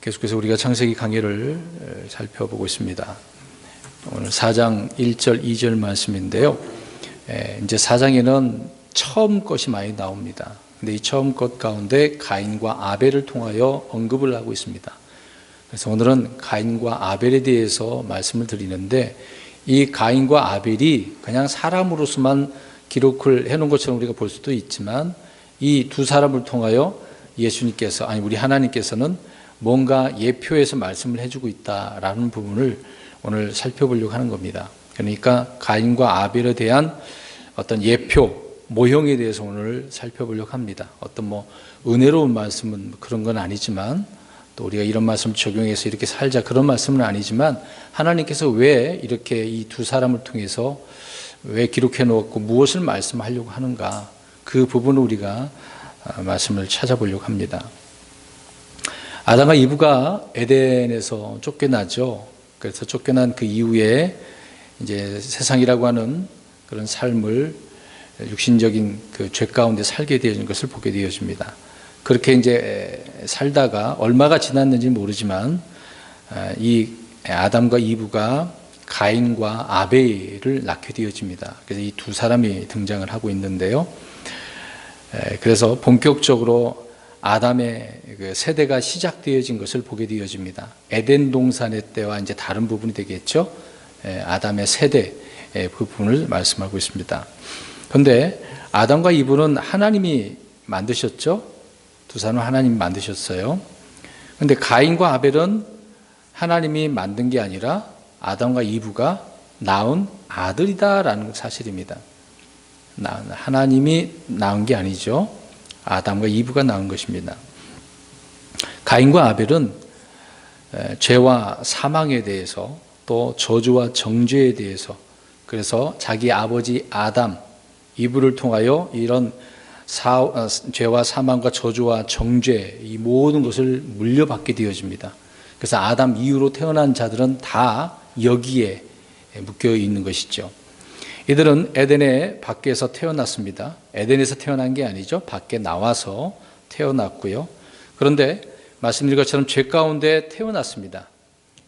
계속해서 우리가 창세기 강해를 살펴보고 있습니다. 오늘 4장 1절 2절 말씀인데요. 이제 4장에는 처음 것이 많이 나옵니다. 근데 이 처음 것 가운데 가인과 아벨을 통하여 언급을 하고 있습니다. 그래서 오늘은 가인과 아벨에 대해서 말씀을 드리는데, 이 가인과 아벨이 그냥 사람으로서만 기록을 해놓은 것처럼 우리가 볼 수도 있지만, 이 두 사람을 통하여 예수님께서, 우리 하나님께서는 뭔가 예표에서 말씀을 해주고 있다라는 부분을 오늘 살펴보려고 하는 겁니다. 그러니까 가인과 아벨에 대한 어떤 예표, 모형에 대해서 오늘 살펴보려고 합니다. 어떤 은혜로운 말씀은 그런 건 아니지만, 또 우리가 이런 말씀 적용해서 이렇게 살자 그런 말씀은 아니지만, 하나님께서 왜 이렇게 이 두 사람을 통해서 왜 기록해 놓았고 무엇을 말씀하려고 하는가, 그 부분을 우리가 말씀을 찾아보려고 합니다. 아담과 이브가 에덴에서 쫓겨나죠. 그래서 쫓겨난 그 이후에 이제 세상이라고 하는 그런 삶을 육신적인 그 죄 가운데 살게 되어진 것을 보게 되어집니다. 그렇게 이제 살다가 얼마가 지났는지 모르지만, 이 아담과 이브가 가인과 아벨을 낳게 되어집니다. 그래서 이 두 사람이 등장을 하고 있는데요. 그래서 본격적으로 아담의 그 세대가 시작되어진 것을 보게 되어집니다. 에덴 동산의 때와 이제 다른 부분이 되겠죠. 아담의 세대 부분을 말씀하고 있습니다. 그런데 아담과 이브는 하나님이 만드셨죠. 두 사람은 하나님이 만드셨어요. 그런데 가인과 아벨은 하나님이 만든 게 아니라 아담과 이브가 낳은 아들이다라는 사실입니다. 하나님이 낳은 게 아니죠. 아담과 이브가 낳은 것입니다. 가인과 아벨은 죄와 사망에 대해서, 또 저주와 정죄에 대해서, 그래서 자기 아버지 아담, 이브를 통하여 이런 죄와 사망과 저주와 정죄, 이 모든 것을 물려받게 되어집니다. 그래서 아담 이후로 태어난 자들은 다 여기에 묶여 있는 것이죠. 이들은 에덴의 밖에서 태어났습니다. 에덴에서 태어난 게 아니죠. 밖에 나와서 태어났고요. 그런데 말씀드린 것처럼 죄 가운데 태어났습니다.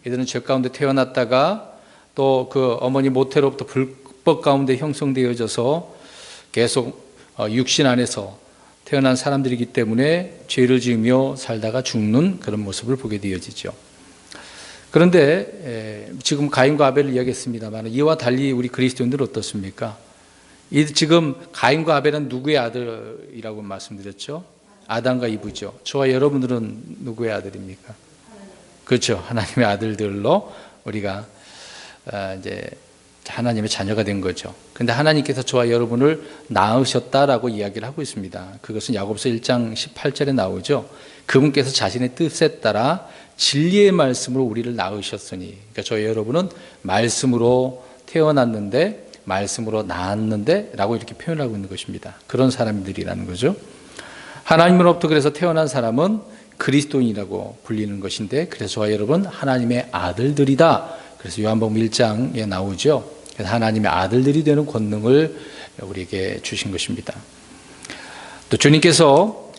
이들은 죄 가운데 태어났다가 또 그 어머니 모태로부터 불법 가운데 형성되어져서 계속 육신 안에서 태어난 사람들이기 때문에 죄를 지으며 살다가 죽는 그런 모습을 보게 되어지죠. 그런데 지금 가인과 아벨을 이야기했습니다만, 이와 달리 우리 그리스도인들은 어떻습니까? 지금 가인과 아벨은 누구의 아들이라고 말씀드렸죠? 아담과 이브죠. 저와 여러분들은 누구의 아들입니까? 그렇죠. 하나님의 아들들로 우리가 이제 하나님의 자녀가 된 거죠. 그런데 하나님께서 저와 여러분을 낳으셨다라고 이야기를 하고 있습니다. 그것은 야고보서 1장 18절에 나오죠. 그분께서 자신의 뜻에 따라 진리의 말씀으로 우리를 낳으셨으니, 그러니까 저희 여러분은 말씀으로 태어났는데, 말씀으로 낳았는데 라고 이렇게 표현하고 있는 것입니다. 그런 사람들이라는 거죠. 하나님으로부터 그래서 태어난 사람은 그리스도인이라고 불리는 것인데, 그래서 저와 여러분 하나님의 아들들이다. 그래서 요한복음 1장에 나오죠. 그래서 하나님의 아들들이 되는 권능을 우리에게 주신 것입니다. 또 주님께서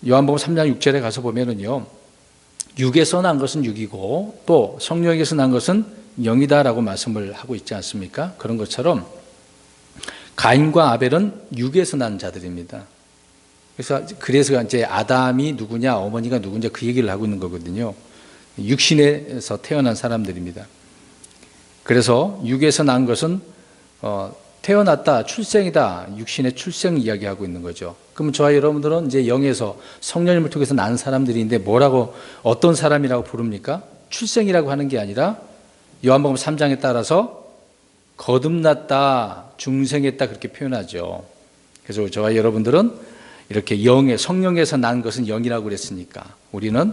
요한복음 3장 6절에 가서 보면은요, 육에서 난 것은 육이고 또 성령에서 난 것은 영이다라고 말씀을 하고 있지 않습니까? 그런 것처럼 가인과 아벨은 육에서 난 자들입니다. 그래서 이제 아담이 누구냐, 어머니가 누구냐, 그 얘기를 하고 있는 거거든요. 육신에서 태어난 사람들입니다. 그래서 육에서 난 것은 태어났다, 출생이다, 육신의 출생 이야기하고 있는 거죠. 그러면 저와 여러분들은 이제 영에서 성령님을 통해서 난 사람들인데, 뭐라고, 어떤 사람이라고 부릅니까? 출생이라고 하는 게 아니라 요한복음 3장에 따라서 거듭났다, 중생했다, 그렇게 표현하죠. 그래서 저와 여러분들은 이렇게 영의, 성령에서 난 것은 영이라고 그랬으니까 우리는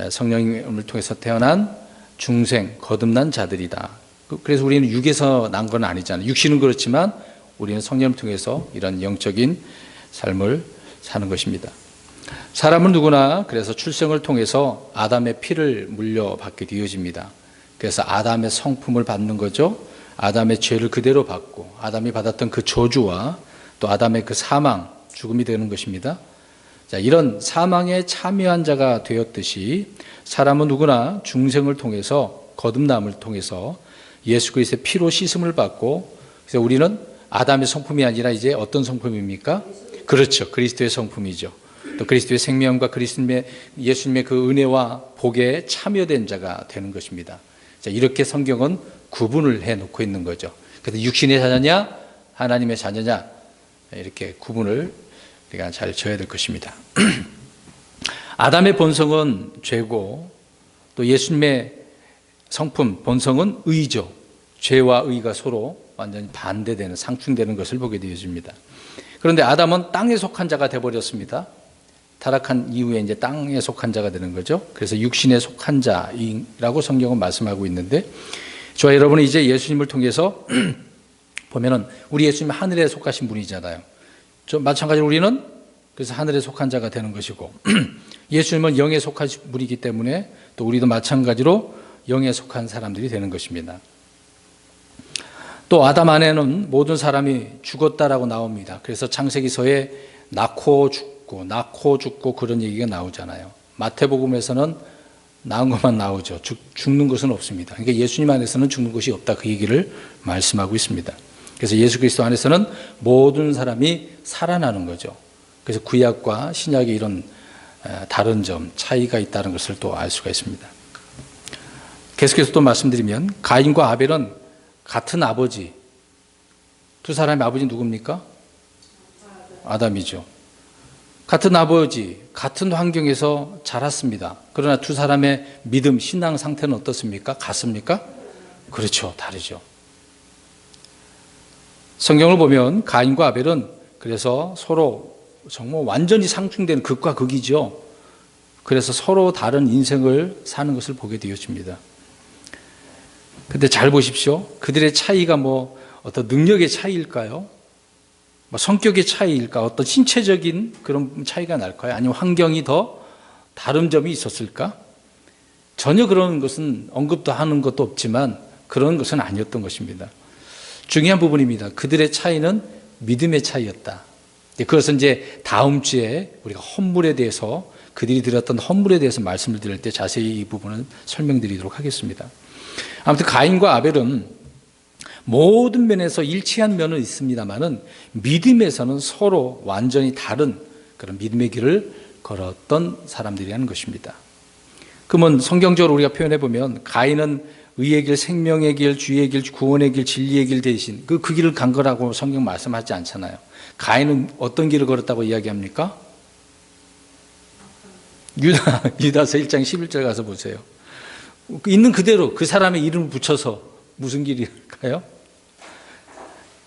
성령님을 통해서 태어난 중생, 거듭난 자들이다. 그래서 우리는 육에서 난 건 아니잖아요. 육신은 그렇지만 우리는 성령을 통해서 이런 영적인 삶을 사는 것입니다. 사람은 누구나 그래서 출생을 통해서 아담의 피를 물려받게 되어집니다. 그래서 아담의 성품을 받는 거죠. 아담의 죄를 그대로 받고 아담이 받았던 그 저주와 또 아담의 그 사망, 죽음이 되는 것입니다. 자, 이런 사망에 참여한 자가 되었듯이 사람은 누구나 중생을 통해서 거듭남을 통해서 예수 그리스도의 피로 씻음을 받고, 그래서 우리는 아담의 성품이 아니라 이제 어떤 성품입니까? 그렇죠. 그리스도의 성품이죠. 또 그리스도의 생명과 예수님의 그 은혜와 복에 참여된 자가 되는 것입니다. 자, 이렇게 성경은 구분을 해놓고 있는 거죠. 그래서 육신의 자녀냐, 하나님의 자녀냐, 이렇게 구분을 우리가 잘 져야 될 것입니다. 아담의 본성은 죄고, 또 예수님의 성품, 본성은 의죠. 죄와 의가 서로 완전히 반대되는, 상충되는 것을 보게 되어집니다. 그런데 아담은 땅에 속한 자가 되어버렸습니다. 타락한 이후에 이제 땅에 속한 자가 되는 거죠. 그래서 육신에 속한 자라고 성경은 말씀하고 있는데, 저와 여러분은 이제 예수님을 통해서 보면은 우리 예수님 하늘에 속하신 분이잖아요. 마찬가지로 우리는 그래서 하늘에 속한 자가 되는 것이고, 예수님은 영에 속하신 분이기 때문에 또 우리도 마찬가지로 영에 속한 사람들이 되는 것입니다. 또 아담 안에는 모든 사람이 죽었다라고 나옵니다. 그래서 창세기서에 낳고 죽고 그런 얘기가 나오잖아요. 마태복음에서는 나은 것만 나오죠. 죽는 것은 없습니다. 그러니까 예수님 안에서는 죽는 것이 없다, 그 얘기를 말씀하고 있습니다. 그래서 예수 그리스도 안에서는 모든 사람이 살아나는 거죠. 그래서 구약과 신약의 이런 다른 점, 차이가 있다는 것을 또 알 수가 있습니다. 계속해서 또 말씀드리면 가인과 아벨은 같은 아버지, 두 사람의 아버지 누굽니까? 아담이죠. 같은 아버지, 같은 환경에서 자랐습니다. 그러나 두 사람의 믿음, 신앙 상태는 어떻습니까? 같습니까? 그렇죠. 다르죠. 성경을 보면 가인과 아벨은 그래서 서로 정말 완전히 상충된 극과 극이죠. 그래서 서로 다른 인생을 사는 것을 보게 되어집니다. 근데 잘 보십시오. 그들의 차이가 어떤 능력의 차이일까요? 성격의 차이일까? 어떤 신체적인 그런 차이가 날까요? 아니면 환경이 더 다른 점이 있었을까? 전혀 그런 것은 언급도 하는 것도 없지만 그런 것은 아니었던 것입니다. 중요한 부분입니다. 그들의 차이는 믿음의 차이였다. 그것은 이제 다음 주에 우리가 헌물에 대해서, 그들이 드렸던 헌물에 대해서 말씀을 드릴 때 자세히 이 부분은 설명드리도록 하겠습니다. 아무튼 가인과 아벨은 모든 면에서 일치한 면은 있습니다만은 믿음에서는 서로 완전히 다른 그런 믿음의 길을 걸었던 사람들이라는 것입니다. 그러면 성경적으로 우리가 표현해 보면 가인은 의의 길, 생명의 길, 주의 길, 구원의 길, 진리의 길 대신 그 길을 간 거라고 성경 말씀하지 않잖아요. 가인은 어떤 길을 걸었다고 이야기합니까? 유다서 1장 11절 가서 보세요. 있는 그대로 그 사람의 이름을 붙여서 무슨 길일까요?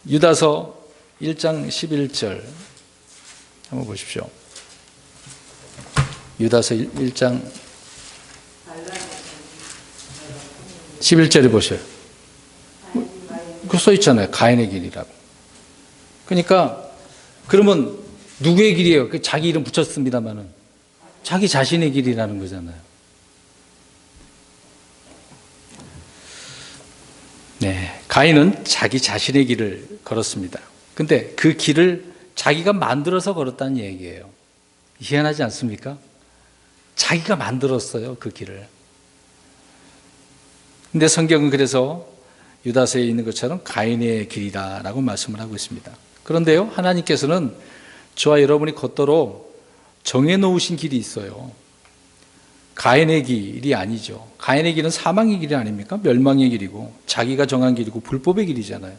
유다서 1장 11절 한번 보십시오. 유다서 1장 11절에 보세요. 그 써 있잖아요. 가인의 길이라고. 그러니까 그러면 누구의 길이에요? 자기 이름 붙였습니다만은 자기 자신의 길이라는 거잖아요. 네, 가인은 자기 자신의 길을 걸었습니다. 근데 그 길을 자기가 만들어서 걸었다는 얘기예요. 희한하지 않습니까? 자기가 만들었어요, 그 길을. 근데 성경은 그래서 유다서에 있는 것처럼 가인의 길이다라고 말씀을 하고 있습니다. 그런데요, 하나님께서는 저와 여러분이 걷도록 정해놓으신 길이 있어요. 가인의 길이 아니죠. 가인의 길은 사망의 길이 아닙니까? 멸망의 길이고 자기가 정한 길이고 불법의 길이잖아요.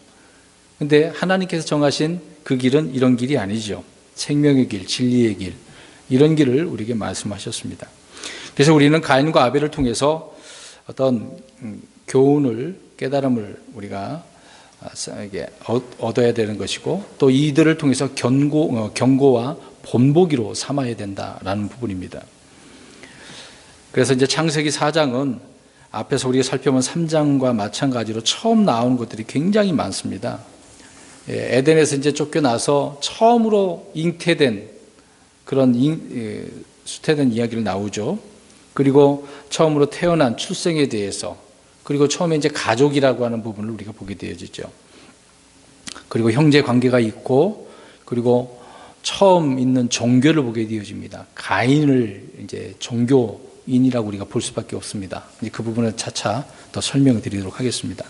근데 하나님께서 정하신 그 길은 이런 길이 아니죠. 생명의 길, 진리의 길, 이런 길을 우리에게 말씀하셨습니다. 그래서 우리는 가인과 아벨을 통해서 어떤 교훈을, 깨달음을 우리가 얻어야 되는 것이고, 또 이들을 통해서 경고와 본보기로 삼아야 된다라는 부분입니다. 그래서 이제 창세기 4장은 앞에서 우리가 살펴본 3장과 마찬가지로 처음 나오는 것들이 굉장히 많습니다. 에덴에서 이제 쫓겨나서 처음으로 잉태된 그런 수태된 이야기를 나오죠. 그리고 처음으로 태어난 출생에 대해서, 그리고 처음에 이제 가족이라고 하는 부분을 우리가 보게 되어지죠. 그리고 형제 관계가 있고, 그리고 처음 있는 종교를 보게 되어집니다. 가인을 이제 종교인이라고 우리가 볼 수밖에 없습니다. 이제 그 부분을 차차 더 설명을 드리도록 하겠습니다.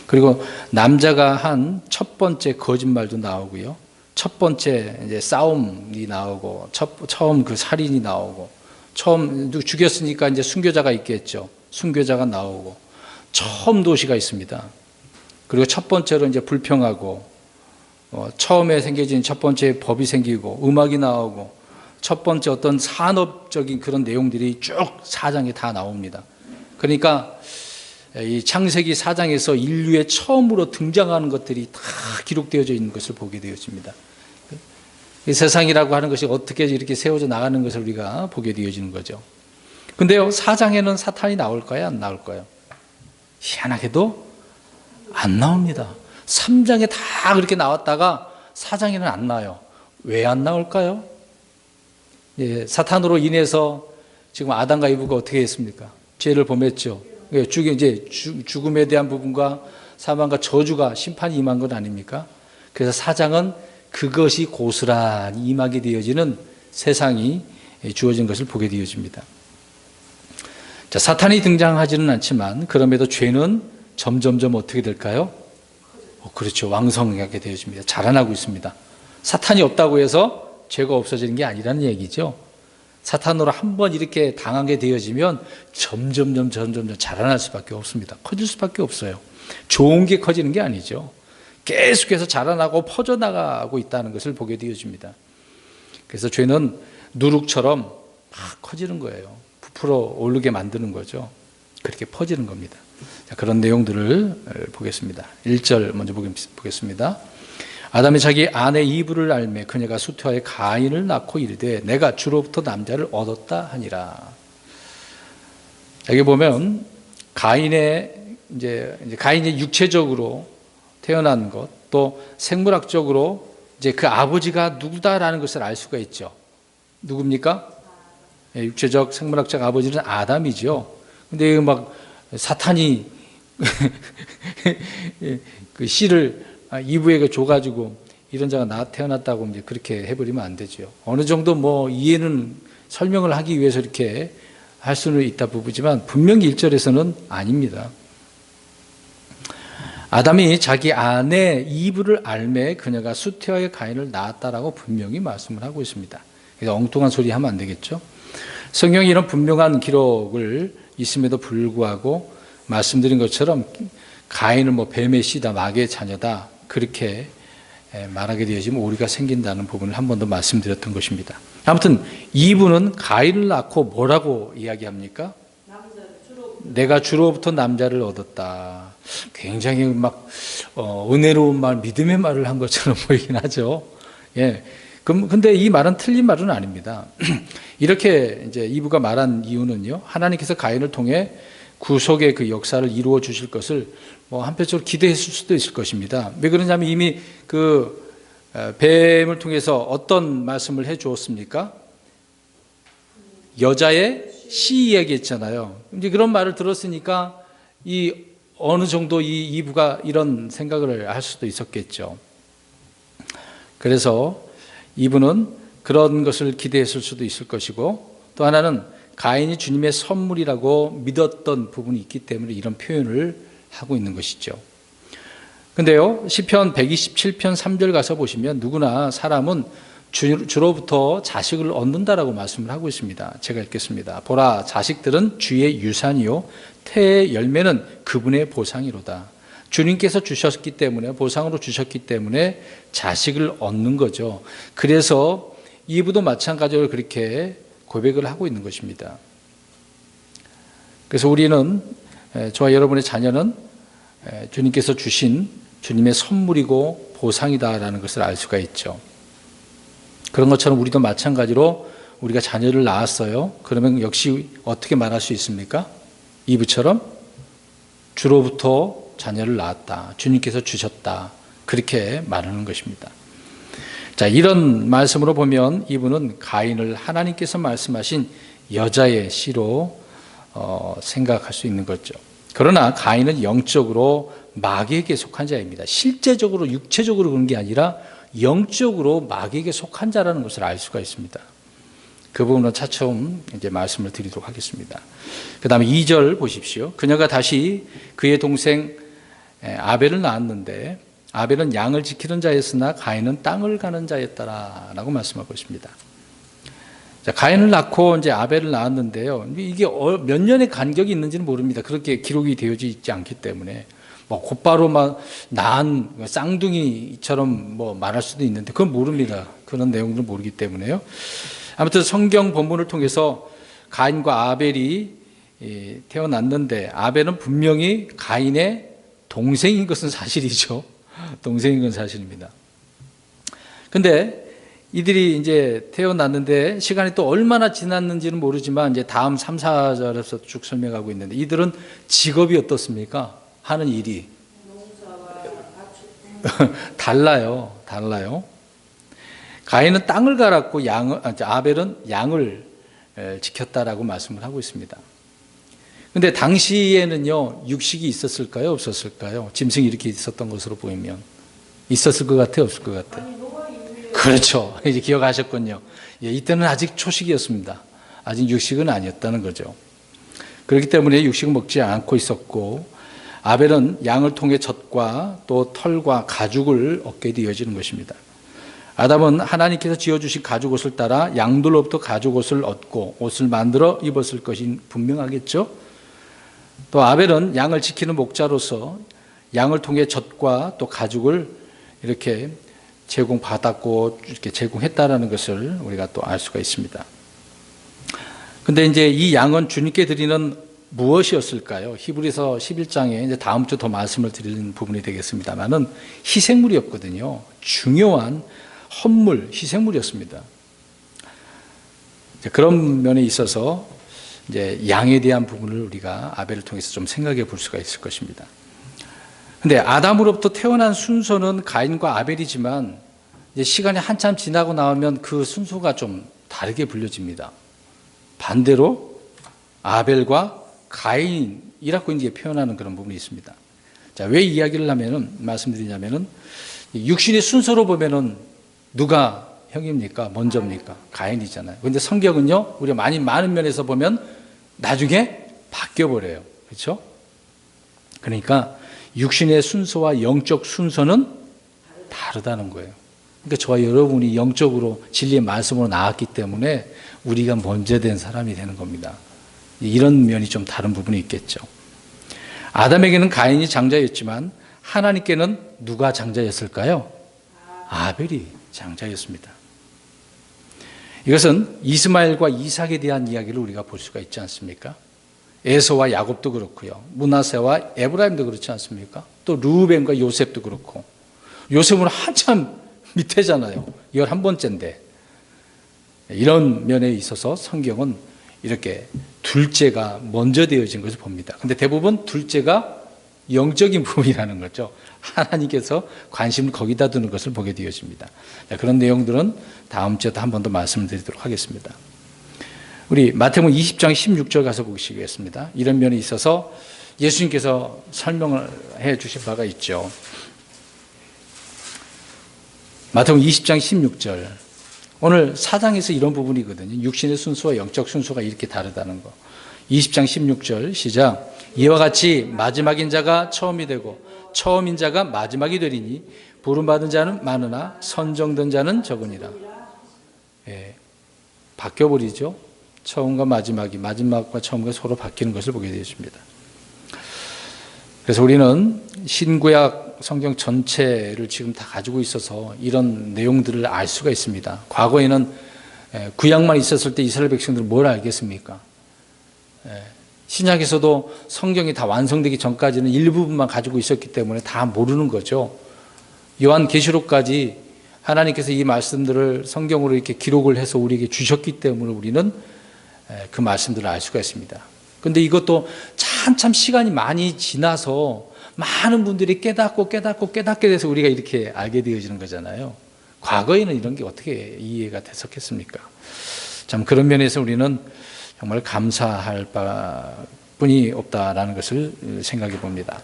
그리고 남자가 한 첫 번째 거짓말도 나오고요. 첫 번째 이제 싸움이 나오고, 처음 그 살인이 나오고, 처음 죽였으니까 이제 순교자가 있겠죠. 순교자가 나오고, 처음 도시가 있습니다. 그리고 첫 번째로 이제 불평하고, 처음에 생겨진 첫 번째 법이 생기고, 음악이 나오고, 첫 번째 어떤 산업적인 그런 내용들이 쭉 4장에 다 나옵니다. 그러니까 이 창세기 4장에서 인류의 처음으로 등장하는 것들이 다 기록되어져 있는 것을 보게 되어집니다. 이 세상이라고 하는 것이 어떻게 이렇게 세워져 나가는 것을 우리가 보게 되어지는 거죠. 근데요, 4장에는 사탄이 나올까요? 안 나올까요? 희한하게도 안 나옵니다. 3장에 다 그렇게 나왔다가 4장에는 안 나와요. 왜 안 나올까요? 예, 사탄으로 인해서 지금 아담과 이브가 어떻게 했습니까? 죄를 범했죠. 이제 죽음에 대한 부분과 사망과 저주가 심판이 임한 것 아닙니까? 그래서 4장은 그것이 고스란히 임하게 되어지는 세상이 주어진 것을 보게 되어집니다. 자, 사탄이 등장하지는 않지만 그럼에도 죄는 점점점 어떻게 될까요? 그렇죠. 왕성하게 되어집니다. 자라나고 있습니다. 사탄이 없다고 해서 죄가 없어지는 게 아니라는 얘기죠. 사탄으로 한번 이렇게 당하게 되어지면 점점 자라날 수밖에 없습니다. 커질 수밖에 없어요. 좋은 게 커지는 게 아니죠. 계속해서 자라나고 퍼져나가고 있다는 것을 보게 되어집니다. 그래서 죄는 누룩처럼 막 커지는 거예요. 부풀어 오르게 만드는 거죠. 그렇게 퍼지는 겁니다. 자, 그런 내용들을 보겠습니다. 1절 먼저 보겠습니다. 아담이 자기 아내 이브를 알매 그녀가 수태하여 가인을 낳고 이르되 내가 주로부터 남자를 얻었다 하니라. 여기 보면 가인이 육체적으로 태어난 것, 또 생물학적으로 이제 그 아버지가 누구다라는 것을 알 수가 있죠. 누굽니까? 육체적 생물학적 아버지는 아담이죠. 근데 막 사탄이 그 씨를 이브에게 줘가지고 이런 자가 태어났다고 이제 그렇게 해버리면 안 되죠. 어느 정도 이해는 설명을 하기 위해서 이렇게 할 수는 있다 부부지만 분명히 1절에서는 아닙니다. 아담이 자기 아내 이브를 알매 그녀가 수태하여 가인을 낳았다라고 분명히 말씀을 하고 있습니다. 그래서 엉뚱한 소리 하면 안 되겠죠. 성경이 이런 분명한 기록을 있음에도 불구하고 말씀드린 것처럼 가인을 뱀의 씨다, 마귀의 자녀다 그렇게 말하게 되어지면 오류가 생긴다는 부분을 한 번 더 말씀드렸던 것입니다. 아무튼 이브는 가인을 낳고 뭐라고 이야기합니까? 내가 주로부터 남자를 얻었다. 굉장히 은혜로운 말, 믿음의 말을 한 것처럼 보이긴 하죠. 예. 근데 이 말은 틀린 말은 아닙니다. 이렇게 이제 이브가 말한 이유는요, 하나님께서 가인을 통해 구속의 그 역사를 이루어 주실 것을 한편적으로 기대했을 수도 있을 것입니다. 왜 그러냐면 이미 그 뱀을 통해서 어떤 말씀을 해 주었습니까? 여자의 씨 이야기했잖아요. 이제 그런 말을 들었으니까 어느 정도 이 이브가 이런 생각을 할 수도 있었겠죠. 그래서 이브는 그런 것을 기대했을 수도 있을 것이고, 또 하나는 가인이 주님의 선물이라고 믿었던 부분이 있기 때문에 이런 표현을 하고 있는 것이죠. 근데요, 시편 127편 3절 가서 보시면 누구나 사람은 주로부터 자식을 얻는다라고 말씀을 하고 있습니다. 제가 읽겠습니다. 보라, 자식들은 주의 유산이요 태의 열매는 그분의 보상이로다. 주님께서 주셨기 때문에, 보상으로 주셨기 때문에 자식을 얻는 거죠. 그래서 이브도 마찬가지로 그렇게 고백을 하고 있는 것입니다. 그래서 우리는, 저와 여러분의 자녀는 주님께서 주신 주님의 선물이고 보상이다라는 것을 알 수가 있죠. 그런 것처럼 우리도 마찬가지로 우리가 자녀를 낳았어요. 그러면 역시 어떻게 말할 수 있습니까? 이브처럼 주로부터 자녀를 낳았다. 주님께서 주셨다. 그렇게 말하는 것입니다. 자, 이런 말씀으로 보면 이브는 가인을 하나님께서 말씀하신 여자의 씨로 생각할 수 있는 거죠. 그러나 가인은 영적으로 마귀에게 속한 자입니다. 실제적으로 육체적으로 그런 게 아니라 영적으로 마귀에게 속한 자라는 것을 알 수가 있습니다. 그 부분은 차츰 이제 말씀을 드리도록 하겠습니다. 그 다음에 2절 보십시오. 그녀가 다시 그의 동생 아벨을 낳았는데 아벨은 양을 지키는 자였으나 가인은 땅을 가는 자였다라고 말씀하고 있습니다. 자, 가인을 낳고 이제 아벨을 낳았는데요. 이게 몇 년의 간격이 있는지는 모릅니다. 그렇게 기록이 되어져 있지 않기 때문에 뭐 곧바로 막 낳은 쌍둥이처럼 뭐 말할 수도 있는데 그건 모릅니다. 그런 내용들은 모르기 때문에요. 아무튼 성경 본문을 통해서 가인과 아벨이 태어났는데 아벨은 분명히 가인의 동생인 것은 사실이죠. 동생인 건 사실입니다. 근데 이들이 이제 태어났는데 시간이 또 얼마나 지났는지는 모르지만 이제 다음 3, 4절에서 쭉 설명하고 있는데 이들은 직업이 어떻습니까? 하는 일이 달라요. 가인은 땅을 갈았고 아벨은 양을 지켰다라고 말씀을 하고 있습니다. 근데 당시에는요, 육식이 있었을까요? 없었을까요? 짐승이 이렇게 있었던 것으로 보이면 있었을 것 같아요? 없을 것 같아요? 그렇죠. 이제 기억하셨군요. 예, 이때는 아직 초식이었습니다. 아직 육식은 아니었다는 거죠. 그렇기 때문에 육식을 먹지 않고 있었고 아벨은 양을 통해 젖과 또 털과 가죽을 얻게 되어지는 것입니다. 아담은 하나님께서 지어주신 가죽 옷을 따라 양들로부터 가죽 옷을 얻고 옷을 만들어 입었을 것이 분명하겠죠. 또 아벨은 양을 지키는 목자로서 양을 통해 젖과 또 가죽을 이렇게 제공받았고 이렇게 제공했다라는 것을 우리가 또 알 수가 있습니다. 근데 이제 이 양은 주님께 드리는 무엇이었을까요? 히브리서 11장에 이제 다음 주 더 말씀을 드리는 부분이 되겠습니다만은 희생물이었거든요. 중요한 헌물, 희생물이었습니다. 그런 면에 있어서 이제 양에 대한 부분을 우리가 아벨을 통해서 좀 생각해 볼 수가 있을 것입니다. 근데 아담으로부터 태어난 순서는 가인과 아벨이지만 이제 시간이 한참 지나고 나오면 그 순서가 좀 다르게 불려집니다. 반대로 아벨과 가인이라고 이제 표현하는 그런 부분이 있습니다. 자, 왜 이야기를 말씀드리냐면은 육신의 순서로 보면은 누가 형입니까? 먼저입니까? 가인이잖아요. 그런데 성경은요, 우리가 많은 면에서 보면 나중에 바뀌어버려요. 그렇죠? 그러니까 육신의 순서와 영적 순서는 다르다는 거예요. 그러니까 저와 여러분이 영적으로 진리의 말씀으로 나왔기 때문에 우리가 먼저 된 사람이 되는 겁니다. 이런 면이 좀 다른 부분이 있겠죠. 아담에게는 가인이 장자였지만 하나님께는 누가 장자였을까요? 아벨이 장자였습니다. 이것은 이스마엘과 이삭에 대한 이야기를 우리가 볼 수가 있지 않습니까? 에서와 야곱도 그렇고요. 므낫세와 에브라임도 그렇지 않습니까? 또 르우벤과 요셉도 그렇고 요셉은 한참 밑에잖아요. 11번째인데 이런 면에 있어서 성경은 이렇게 둘째가 먼저 되어진 것을 봅니다. 근데 대부분 둘째가 영적인 부분이라는 거죠. 하나님께서 관심을 거기다 두는 것을 보게 되어집니다. 그런 내용들은 다음 주에 한 번 더 말씀을 드리도록 하겠습니다. 우리 마태복음 20장 16절 가서 보시겠습니다. 이런 면에 있어서 예수님께서 설명을 해 주신 바가 있죠. 마태복음 20장 16절. 오늘 4장에서 이런 부분이거든요. 육신의 순수와 영적 순수가 이렇게 다르다는 거. 20장 16절 시작. 이와 같이 마지막인 자가 처음이 되고 처음인 자가 마지막이 되리니 부름받은 자는 많으나 선정된 자는 적으니라. 예, 바뀌어버리죠. 처음과 마지막이, 마지막과 처음과 서로 바뀌는 것을 보게 되었습니다. 그래서 우리는 신구약 성경 전체를 지금 다 가지고 있어서 이런 내용들을 알 수가 있습니다. 과거에는 구약만 있었을 때 이스라엘 백성들은 뭘 알겠습니까? 신약에서도 성경이 다 완성되기 전까지는 일부분만 가지고 있었기 때문에 다 모르는 거죠. 요한계시록까지 하나님께서 이 말씀들을 성경으로 이렇게 기록을 해서 우리에게 주셨기 때문에 우리는 그 말씀들을 알 수가 있습니다. 그런데 이것도 참 시간이 많이 지나서 많은 분들이 깨닫게 돼서 우리가 이렇게 알게 되어지는 거잖아요. 과거에는 이런 게 어떻게 이해가 됐었겠습니까? 참 그런 면에서 우리는 정말 감사할 바뿐이 없다라는 것을 생각해 봅니다.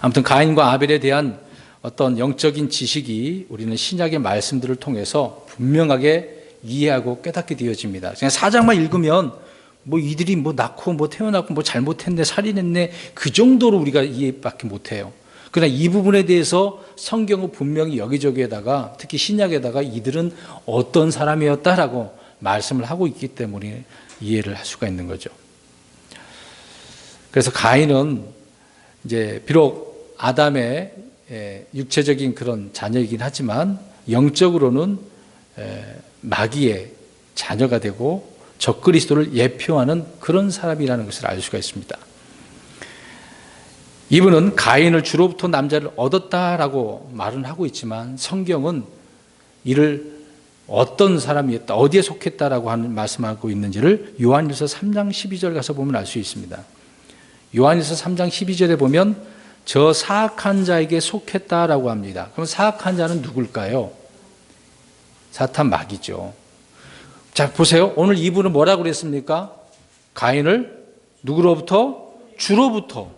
아무튼 가인과 아벨에 대한 어떤 영적인 지식이 우리는 신약의 말씀들을 통해서 분명하게 이해하고 깨닫게 되어집니다. 그냥 4장만 읽으면 뭐 이들이 뭐 낳고 뭐 태어났고 뭐 잘못했네, 살인했네, 그 정도로 우리가 이해밖에 못해요. 그러나 이 부분에 대해서 성경은 분명히 여기저기에다가, 특히 신약에다가 이들은 어떤 사람이었다라고 말씀을 하고 있기 때문에 이해를 할 수가 있는 거죠. 그래서 가인은 이제 비록 아담의 육체적인 그런 자녀이긴 하지만 영적으로는 마귀의 자녀가 되고 적그리스도를 예표하는 그런 사람이라는 것을 알 수가 있습니다. 이분은 가인을 주로부터 남자를 얻었다라고 말은 하고 있지만 성경은 이를 어떤 사람이었다, 어디에 속했다라고 하는 말씀하고 있는지를 요한일서 3장 12절 가서 보면 알 수 있습니다. 요한일서 3장 12절에 보면 저 사악한 자에게 속했다라고 합니다. 그럼 사악한 자는 누굴까요? 사탄 마귀죠. 자, 보세요. 오늘 이분은 뭐라고 그랬습니까? 가인을 누구로부터? 주로부터.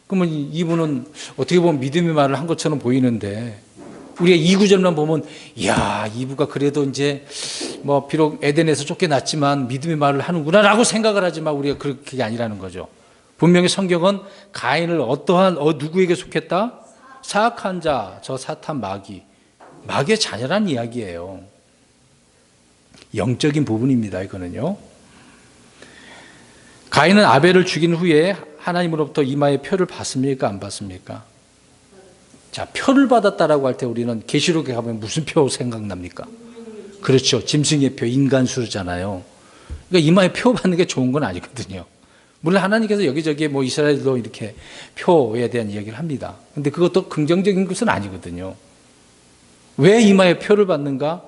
그러면 이분은 어떻게 보면 믿음의 말을 한 것처럼 보이는데, 우리가 2구절만 보면, 이야, 이분가 그래도 이제 뭐 비록 에덴에서 쫓겨났지만 믿음의 말을 하는구나 라고 생각을 하지만 우리가 그렇게 아니라는 거죠. 분명히 성경은 가인을 어떠한 누구에게 속했다? 사악한 자, 저 사탄 마귀의 자녀란 이야기예요. 영적인 부분입니다. 이거는요. 가인은 아벨을 죽인 후에 하나님으로부터 이마에 표를 받습니까? 안 받습니까? 자, 표를 받았다라고 할 때 우리는 계시록에 가면 무슨 표 생각납니까? 그렇죠. 짐승의 표, 인간수잖아요. 그러니까 이마에 표 받는 게 좋은 건 아니거든요. 물론 하나님께서 여기저기 뭐 이스라엘도 이렇게 표에 대한 이야기를 합니다. 근데 그것도 긍정적인 것은 아니거든요. 왜 이마에 표를 받는가?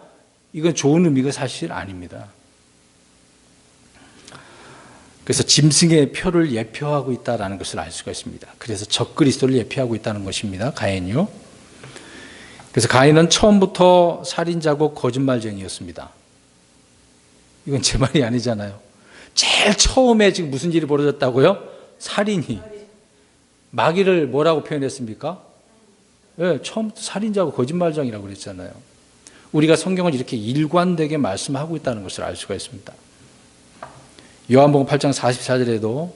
이건 좋은 의미가 사실 아닙니다. 그래서 짐승의 표를 예표하고 있다는 것을 알 수가 있습니다. 그래서 적그리스도를 예표하고 있다는 것입니다. 가인이요. 그래서 가인은 처음부터 살인자고 거짓말쟁이였습니다. 이건 제 말이 아니잖아요. 제일 처음에 지금 무슨 일이 벌어졌다고요? 살인이. 마귀를 뭐라고 표현했습니까? 네, 처음부터 살인자고 거짓말쟁이라고 그랬잖아요. 우리가 성경을 이렇게 일관되게 말씀하고 있다는 것을 알 수가 있습니다. 요한복음 8장 44절에도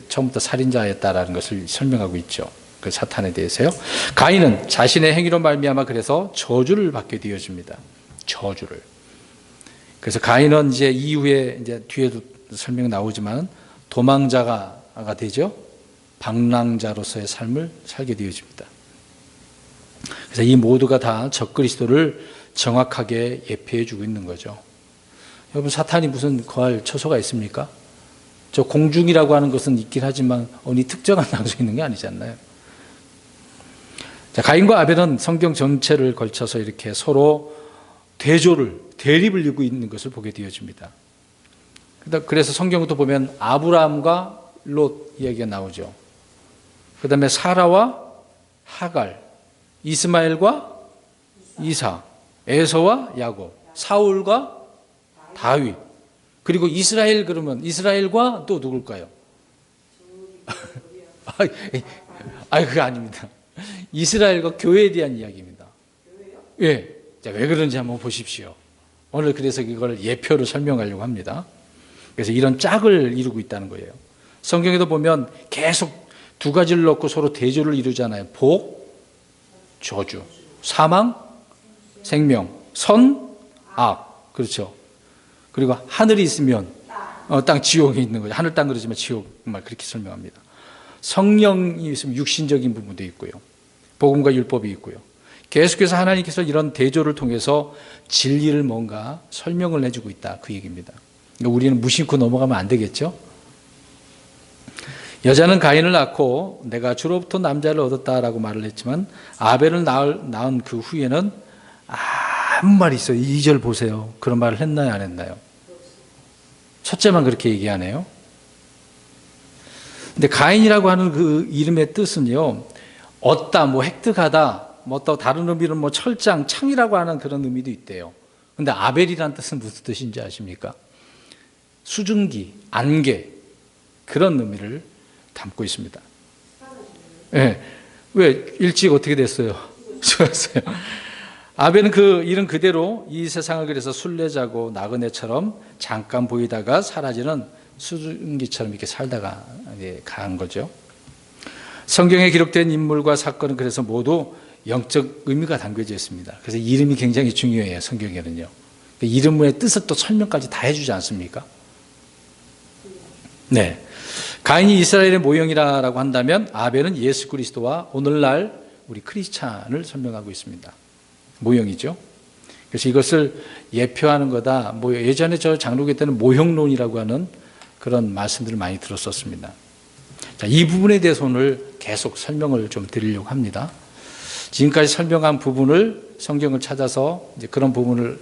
처음부터 살인자였다라는 것을 설명하고 있죠. 그 사탄에 대해서요. 가인은 자신의 행위로 말미암아 그래서 저주를 받게 되어집니다. 저주를. 그래서 가인은 이제 이후에 이제 뒤에도 설명 나오지만 도망자가 되죠. 방랑자로서의 삶을 살게 되어집니다. 그래서 이 모두가 다 적그리스도를 정확하게 예표해 주고 있는 거죠. 여러분, 사탄이 무슨 거할 처소가 있습니까? 저 공중이라고 하는 것은 있긴 하지만 어느 특정한 장소에 있는 게 아니지 않나요? 자, 가인과 아벨은 성경 전체를 걸쳐서 이렇게 서로 대립을 이루고 있는 것을 보게 되어집니다. 그래서 성경부터 보면 아브라함과 롯 이야기가 나오죠. 그 다음에 사라와 하갈, 이스마엘과 이삭, 에서와 야곱, 사울과 다윗, 그리고 이스라엘. 그러면 이스라엘과 또 누굴까요? 그거 아닙니다. 이스라엘과 교회에 대한 이야기입니다. 예. 자, 왜 그런지 한번 보십시오. 오늘 그래서 이걸 예표로 설명하려고 합니다. 그래서 이런 짝을 이루고 있다는 거예요. 성경에도 보면 계속 두 가지를 넣고 서로 대조를 이루잖아요. 복, 저주, 사망, 생명, 선, 악. 그렇죠. 그리고 하늘이 있으면 땅, 지옥이 있는 거죠. 하늘, 땅 그러지만 지옥, 정말 그렇게 설명합니다. 성령이 있으면 육신적인 부분도 있고요. 복음과 율법이 있고요. 계속해서 하나님께서 이런 대조를 통해서 진리를 뭔가 설명을 해주고 있다, 그 얘기입니다. 그러니까 우리는 무심코 넘어가면 안 되겠죠. 여자는 가인을 낳고 내가 주로부터 남자를 얻었다라고 말을 했지만 아벨을 낳은 그 후에는 아무 말이 있어요. 2절 보세요. 그런 말을 했나요, 안 했나요? 첫째만 그렇게 얘기하네요. 근데 가인이라고 하는 그 이름의 뜻은요, 얻다, 뭐 획득하다, 뭐 또 다른 의미는 뭐 철장, 창이라고 하는 그런 의미도 있대요. 근데 아벨이라는 뜻은 무슨 뜻인지 아십니까? 수증기, 안개, 그런 의미를 담고 있습니다. 예. 왜 일찍 어떻게 됐어요? 죽었어요. 아벨은 그 이름 그대로 이 세상을 그래서 순례자고 나그네처럼 잠깐 보이다가 사라지는 수증기처럼 이렇게 살다가 간 거죠. 성경에 기록된 인물과 사건은 그래서 모두 영적 의미가 담겨져 있습니다. 그래서 이름이 굉장히 중요해요. 성경에는요. 이름의 뜻을 또 설명까지 다 해주지 않습니까? 네. 가인이 이스라엘의 모형이라고 한다면 아벨은 예수 그리스도와 오늘날 우리 크리스찬을 설명하고 있습니다. 모형이죠. 그래서 이것을 예표하는 거다. 예전에 저 장로교 때는 모형론이라고 하는 그런 말씀들을 많이 들었었습니다. 자, 이 부분에 대해서 오늘 계속 설명을 좀 드리려고 합니다. 지금까지 설명한 부분을 성경을 찾아서 이제 그런 부분을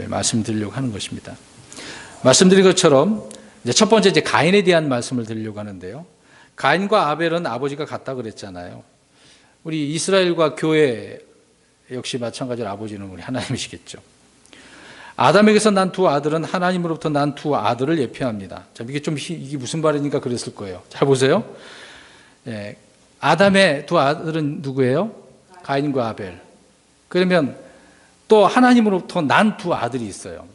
말씀드리려고 하는 것입니다. 말씀드린 것처럼 이제 첫 번째 이제 가인에 대한 말씀을 드리려고 하는데요. 가인과 아벨은 아버지가 같다 그랬잖아요. 우리 이스라엘과 교회 역시 마찬가지로 아버지는 우리 하나님이시겠죠. 아담에게서 난 두 아들은 하나님으로부터 난 두 아들을 예표합니다. 자, 이게 무슨 말이니까 그랬을 거예요. 잘 보세요. 예, 아담의 두 아들은 누구예요? 가인과 아벨. 그러면 또 하나님으로부터 난 두 아들이 있어요.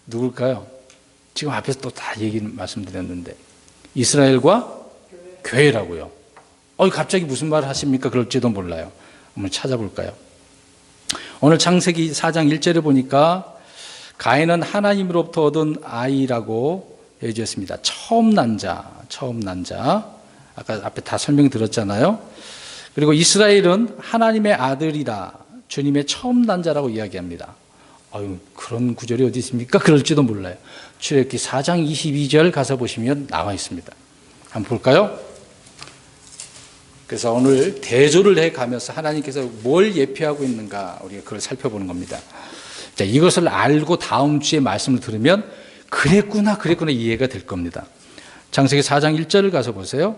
누굴까요? 지금 앞에서 또 다 말씀드렸는데 이스라엘과 교회라고요. 갑자기 무슨 말을 하십니까? 그럴지도 몰라요. 한번 찾아볼까요? 오늘 창세기 4장 1절에 보니까 가인은 하나님으로부터 얻은 아이라고 얘기했습니다. 처음 난 자. 아까 앞에 다 설명드렸잖아요. 그리고 이스라엘은 하나님의 아들이다. 주님의 처음 난 자라고 이야기합니다. 그런 구절이 어디 있습니까? 그럴지도 몰라요. 출애굽기 4장 22절 가서 보시면 나와 있습니다. 한번 볼까요? 그래서 오늘 대조를 해가면서 하나님께서 뭘 예표하고 있는가 우리가 그걸 살펴보는 겁니다. 자, 이것을 알고 다음 주에 말씀을 들으면 그랬구나 이해가 될 겁니다. 창세기 4장 1절을 가서 보세요.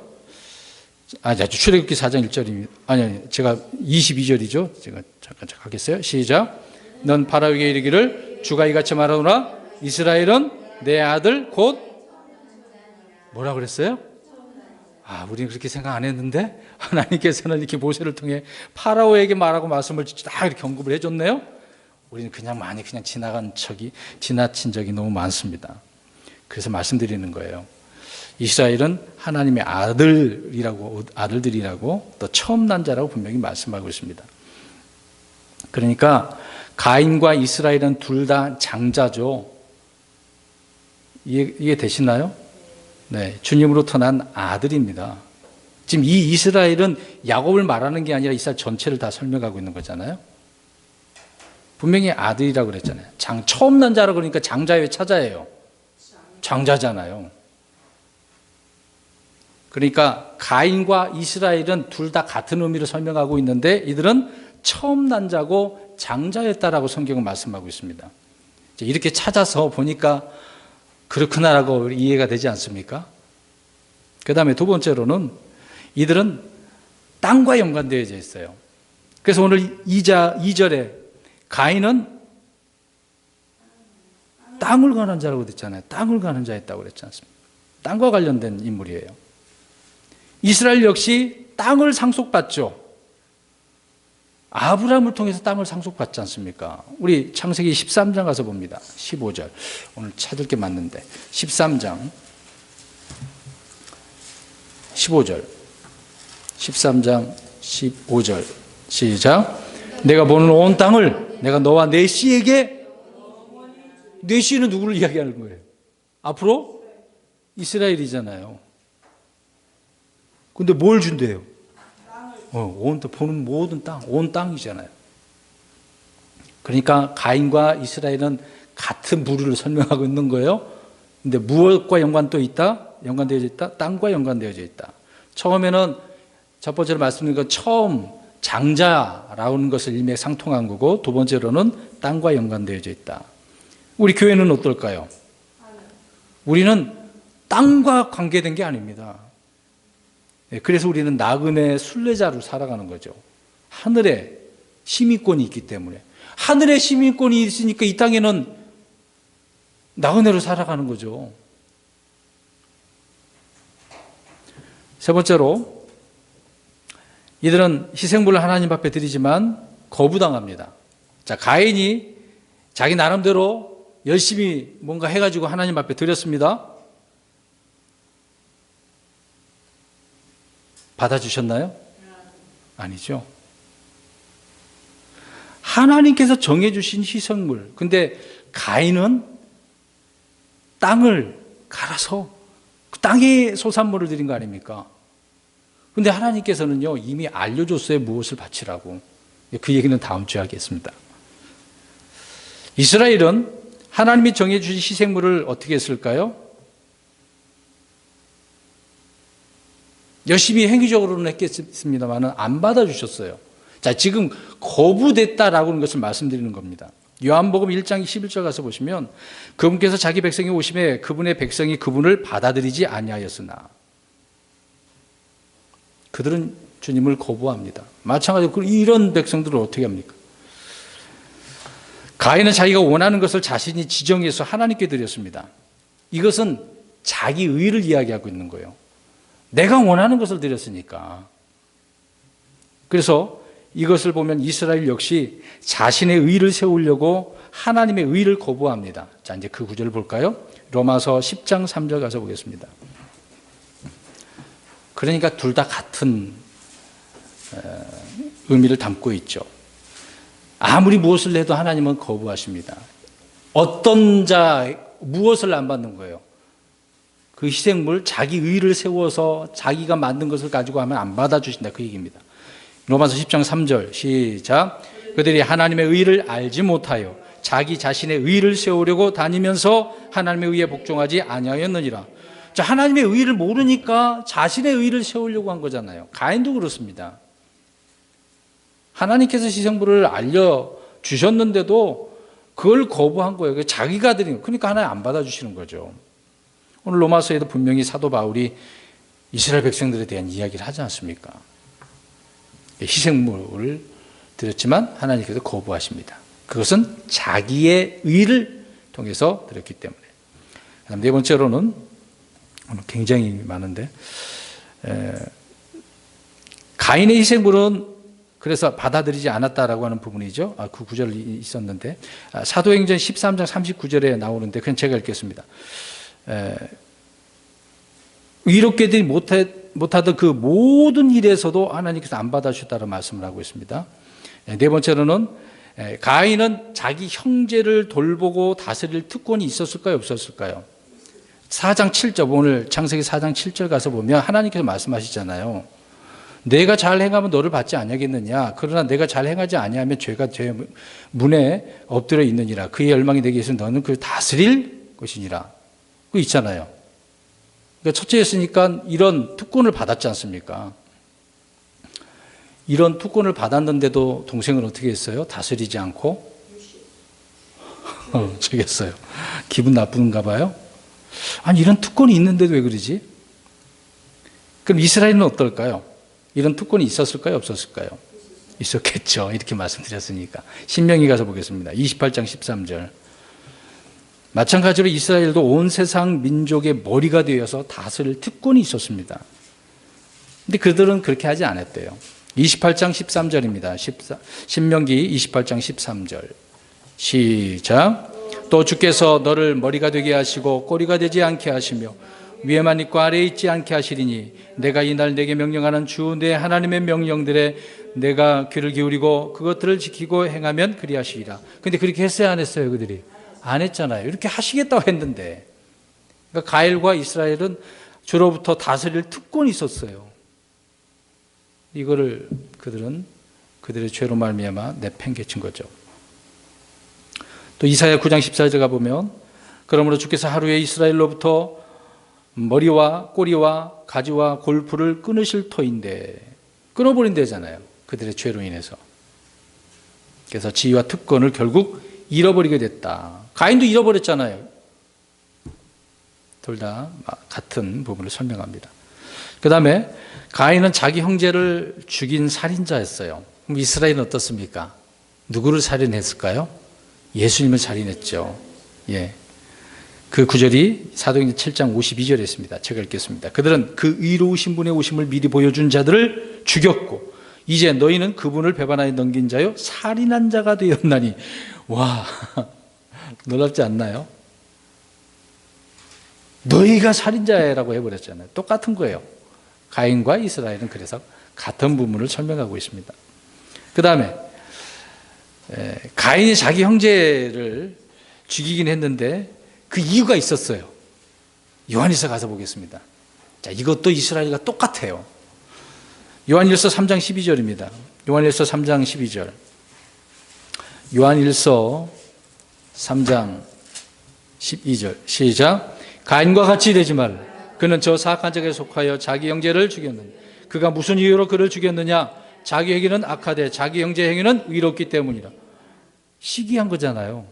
출애굽기 4장 1절입니다. 제가 22절이죠. 제가 잠깐 하겠어요. 시작. 넌 파라오에게 이르기를 주가 이같이 말하노라 이스라엘은 내 아들 곧 뭐라 그랬어요? 우리는 그렇게 생각 안 했는데 하나님께서는 이렇게 모세를 통해 파라오에게 말하고 말씀을 다 이렇게 언급을 해줬네요. 우리는 그냥 지나친 적이 너무 많습니다. 그래서 말씀드리는 거예요. 이스라엘은 하나님의 아들들이라고 또 처음 난 자라고 분명히 말씀하고 있습니다. 그러니까 가인과 이스라엘은 둘 다 장자죠. 이해 되시나요? 네, 주님으로부터 난 아들입니다. 지금 이 이스라엘은 야곱을 말하는 게 아니라 이스라엘 전체를 다 설명하고 있는 거잖아요. 분명히 아들이라고 그랬잖아요. 처음 난 자라고 그러니까 장자예요, 차자예요? 장자잖아요. 그러니까 가인과 이스라엘은 둘 다 같은 의미로 설명하고 있는데 이들은 처음 난 자고 장자였다라고 성경은 말씀하고 있습니다. 이렇게 찾아서 보니까 그렇구나라고 이해가 되지 않습니까? 그 다음에 두 번째로는 이들은 땅과 연관되어져 있어요. 그래서 오늘 2절에 가인은 땅을 가는 자라고 그랬잖아요. 땅을 가는 자였다고 그랬지 않습니까? 땅과 관련된 인물이에요. 이스라엘 역시 땅을 상속받죠. 아브라함을 통해서 땅을 상속받지 않습니까? 우리 창세기 13장 가서 봅니다. 15절. 오늘 찾을 게 맞는데 13장 15절 13장 15절 시작. 내가 보는 온 땅을 내가 너와 내 씨에게, 내 씨는 누구를 이야기하는 거예요? 앞으로 이스라엘이잖아요. 근데 뭘 준대요? 보는 모든 땅, 온 땅이잖아요. 그러니까 가인과 이스라엘은 같은 부류를 설명하고 있는 거예요. 근데 무엇과 연관되어 있다? 땅과 연관되어져 있다. 처음에는 첫 번째로 말씀드린 건 처음 장자라는 것을 일맥상통한 거고, 두 번째로는 땅과 연관되어져 있다. 우리 교회는 어떨까요? 우리는 땅과 관계된 게 아닙니다. 그래서 우리는 나그네 순례자로 살아가는 거죠. 하늘에 시민권이 있기 때문에. 하늘에 시민권이 있으니까 이 땅에는 나그네로 살아가는 거죠. 세 번째로 이들은 희생물을 하나님 앞에 드리지만 거부당합니다. 자, 가인이 자기 나름대로 열심히 뭔가 해가지고 하나님 앞에 드렸습니다. 받아주셨나요? 아니죠. 하나님께서 정해주신 희생물. 근데 가인은 땅을 갈아서 그 땅에 소산물을 드린 거 아닙니까? 근데 하나님께서는요, 이미 알려줬어요. 무엇을 바치라고. 그 얘기는 다음 주에 하겠습니다. 이스라엘은 하나님이 정해주신 희생물을 어떻게 했을까요? 열심히 행위적으로는 했겠습니다만 안 받아주셨어요. 자, 지금 거부됐다라고 하는 것을 말씀드리는 겁니다. 요한복음 1장 11절 가서 보시면 그분께서 자기 백성이 오심에 그분의 백성이 그분을 받아들이지 아니하였으나 그들은 주님을 거부합니다. 마찬가지로 이런 백성들을 어떻게 합니까? 가인은 자기가 원하는 것을 자신이 지정해서 하나님께 드렸습니다. 이것은 자기 의를 이야기하고 있는 거예요. 내가 원하는 것을 드렸으니까. 그래서 이것을 보면 이스라엘 역시 자신의 의를 세우려고 하나님의 의를 거부합니다. 자, 이제 그 구절을 볼까요? 로마서 10장 3절 가서 보겠습니다. 그러니까 둘 다 같은 의미를 담고 있죠. 아무리 무엇을 해도 하나님은 거부하십니다. 어떤 자, 무엇을 안 받는 거예요? 그 희생물, 자기 의를 세워서 자기가 만든 것을 가지고 하면 안 받아주신다. 그 얘기입니다. 로마서 10장 3절 시작. 그들이 하나님의 의를 알지 못하여 자기 자신의 의를 세우려고 다니면서 하나님의 의에 복종하지 아니하였느니라. 자, 하나님의 의를 모르니까 자신의 의를 세우려고 한 거잖아요. 가인도 그렇습니다. 하나님께서 희생물을 알려주셨는데도 그걸 거부한 거예요. 자기가 드린 거. 그러니까 하나님 안 받아주시는 거죠. 오늘 로마서에도 분명히 사도 바울이 이스라엘 백성들에 대한 이야기를 하지 않습니까? 희생물을 드렸지만 하나님께서 거부하십니다. 그것은 자기의 의를 통해서 드렸기 때문에. 그다음 네 번째로는 오늘 굉장히 많은데 가인의 희생물은 그래서 받아들이지 않았다라고 하는 부분이죠. 그 구절이 있었는데 사도행전 13장 39절에 나오는데 그냥 제가 읽겠습니다. 의롭게 못하던 그 모든 일에서도 하나님께서 안 받아주셨다는 말씀을 하고 있습니다. 네 번째로는 가인은 자기 형제를 돌보고 다스릴 특권이 있었을까요? 없었을까요? 4장 7절, 오늘 창세기 4장 7절 가서 보면 하나님께서 말씀하시잖아요. 내가 잘 행하면 너를 받지 아니하겠느냐. 그러나 내가 잘 행하지 아니하면 죄가 죄 문에 엎드려 있느니라. 그의 열망이 내게 있으면 너는 그를 다스릴 것이니라. 그거 있잖아요. 그러니까 첫째였으니까 이런 특권을 받았지 않습니까? 이런 특권을 받았는데도 동생은 어떻게 했어요? 다스리지 않고 저겠어요. 기분 나쁜가 봐요. 아니 이런 특권이 있는데도 왜 그러지? 그럼 이스라엘은 어떨까요? 이런 특권이 있었을까요? 없었을까요? 있었겠죠. 이렇게 말씀드렸으니까. 신명기 가서 보겠습니다. 28장 13절. 마찬가지로 이스라엘도 온 세상 민족의 머리가 되어서 다스릴 특권이 있었습니다. 근데 그들은 그렇게 하지 않았대요. 28장 13절입니다. 신명기 28장 13절. 시작. 또 주께서 너를 머리가 되게 하시고 꼬리가 되지 않게 하시며 위에만 있고 아래에 있지 않게 하시리니 내가 이날 내게 명령하는 주 내 하나님의 명령들에 내가 귀를 기울이고 그것들을 지키고 행하면 그리하시리라. 근데 그렇게 했어요, 안 했어요? 그들이 안 했잖아요. 이렇게 하시겠다고 했는데. 그러니까 가일과 이스라엘은 주로부터 다스릴 특권이 있었어요. 이거를 그들은 그들의 죄로 말미암아 내팽개친 거죠. 또 이사야 9장 14절에 보면 그러므로 주께서 하루에 이스라엘로부터 머리와 꼬리와 가지와 골프를 끊으실 터인데 끊어버린대잖아요. 그들의 죄로 인해서. 그래서 지위와 특권을 결국 잃어버리게 됐다. 가인도 잃어버렸잖아요. 둘 다 같은 부분을 설명합니다. 그 다음에 가인은 자기 형제를 죽인 살인자였어요. 그럼 이스라엘은 어떻습니까? 누구를 살인했을까요? 예수님을 살인했죠. 예. 그 구절이 사도행전 7장 52절에 있습니다. 제가 읽겠습니다. 그들은 그 의로우신 분의 오심을 미리 보여준 자들을 죽였고 이제 너희는 그분을 배반하여 넘긴 자요 살인한 자가 되었나니. 와, 놀랍지 않나요? 너희가 살인자라고 해버렸잖아요. 똑같은 거예요. 가인과 이스라엘은 그래서 같은 부분을 설명하고 있습니다. 그 다음에 가인이 자기 형제를 죽이긴 했는데 그 이유가 있었어요. 요한일서 가서 보겠습니다. 자, 이것도 이스라엘과 똑같아요. 요한일서 3장 12절입니다. 요한일서 3장 12절. 요한일서 3장 12절. 시작. 가인과 같이 되지 말라. 그는 저 사악한 자에게 속하여 자기 형제를 죽였느냐. 그가 무슨 이유로 그를 죽였느냐. 자기 행위는 악하되 자기 형제 행위는 의롭기 때문이라. 시기한 거잖아요.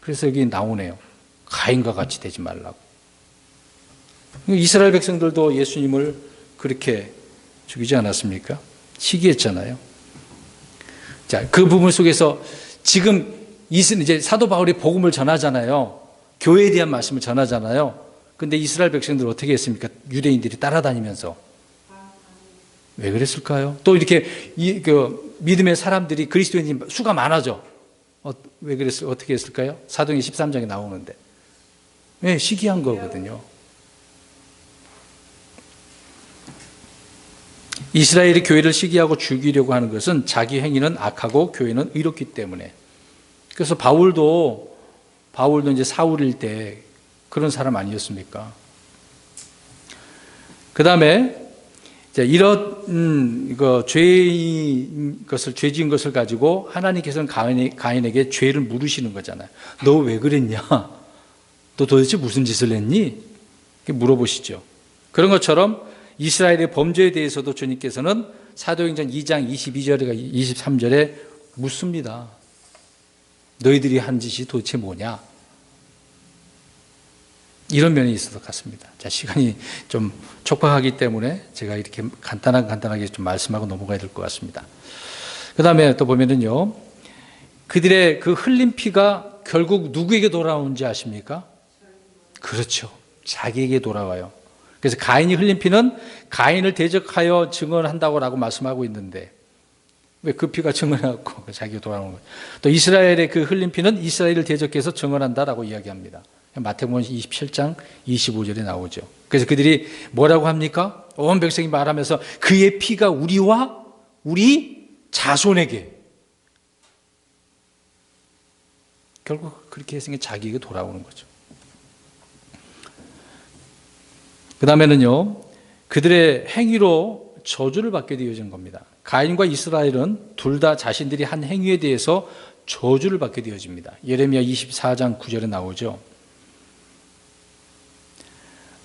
그래서 여기 나오네요. 가인과 같이 되지 말라고. 이스라엘 백성들도 예수님을 그렇게 죽이지 않았습니까? 시기했잖아요. 자, 그 부분 속에서 지금 이제 사도 바울이 복음을 전하잖아요. 교회에 대한 말씀을 전하잖아요. 근데 이스라엘 백성들 어떻게 했습니까? 유대인들이 따라다니면서. 왜 그랬을까요? 또 이렇게 믿음의 사람들이 그리스도인 수가 많아져. 왜 그랬을까요? 어떻게 했을까요? 사도행전 13장에 나오는데. 네, 시기한 거거든요. 이스라엘이 교회를 시기하고 죽이려고 하는 것은 자기 행위는 악하고 교회는 의롭기 때문에. 그래서 바울도 이제 사울일 때 그런 사람 아니었습니까? 그 다음에 이런 죄 지은 것을 가지고 하나님께서는 가인에게 죄를 물으시는 거잖아요. 너 왜 그랬냐? 너 도대체 무슨 짓을 했니? 물어보시죠. 그런 것처럼 이스라엘의 범죄에 대해서도 주님께서는 사도행전 2장 22절과 23절에 묻습니다. 너희들이 한 짓이 도대체 뭐냐? 이런 면이 있을 것 같습니다. 자, 시간이 좀 촉박하기 때문에 제가 이렇게 간단하게 좀 말씀하고 넘어가야 될 것 같습니다. 그 다음에 또 보면은요, 그들의 그 흘린 피가 결국 누구에게 돌아오는지 아십니까? 그렇죠. 자기에게 돌아와요. 그래서 가인이 흘린 피는 가인을 대적하여 증언한다고 말씀하고 있는데, 왜 그 피가 증언해갖고 자기가 돌아오는 거예요. 또 이스라엘의 그 흘린 피는 이스라엘을 대적해서 증언한다라고 이야기합니다. 마태복음 27장 25절에 나오죠. 그래서 그들이 뭐라고 합니까? 온 백성이 말하면서 그의 피가 우리와 우리 자손에게. 결국 그렇게 해서 자기에게 돌아오는 거죠. 그 다음에는요, 그들의 행위로 저주를 받게 되어진 겁니다. 가인과 이스라엘은 둘 다 자신들이 한 행위에 대해서 저주를 받게 되어집니다. 예레미야 24장 9절에 나오죠.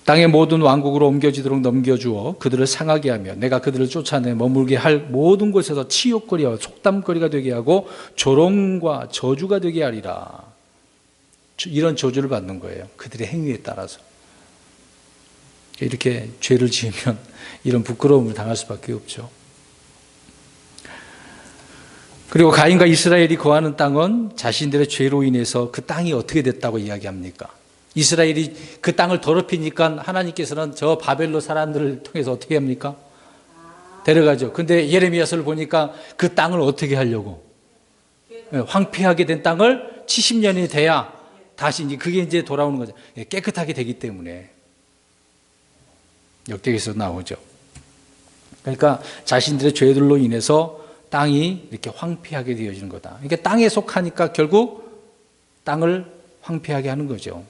땅의 모든 왕국으로 옮겨지도록 넘겨주어 그들을 상하게 하며 내가 그들을 쫓아내 머물게 할 모든 곳에서 치욕거리와 속담거리가 되게 하고 조롱과 저주가 되게 하리라. 이런 저주를 받는 거예요. 그들의 행위에 따라서. 이렇게 죄를 지으면 이런 부끄러움을 당할 수밖에 없죠. 그리고 가인과 이스라엘이 거하는 땅은 자신들의 죄로 인해서 그 땅이 어떻게 됐다고 이야기합니까? 이스라엘이 그 땅을 더럽히니까 하나님께서는 저 바벨로 사람들을 통해서 어떻게 합니까? 데려가죠. 근데 예레미야서를 보니까 그 땅을 어떻게 하려고? 황폐하게 된 땅을 70년이 돼야 다시 그게 이제 돌아오는 거죠. 깨끗하게 되기 때문에. 역대기에서 나오죠. 그러니까 자신들의 죄들로 인해서 땅이 이렇게 황폐하게 되어지는 거다. 그러니까 땅에 속하니까 결국 땅을 황폐하게 하는 거죠.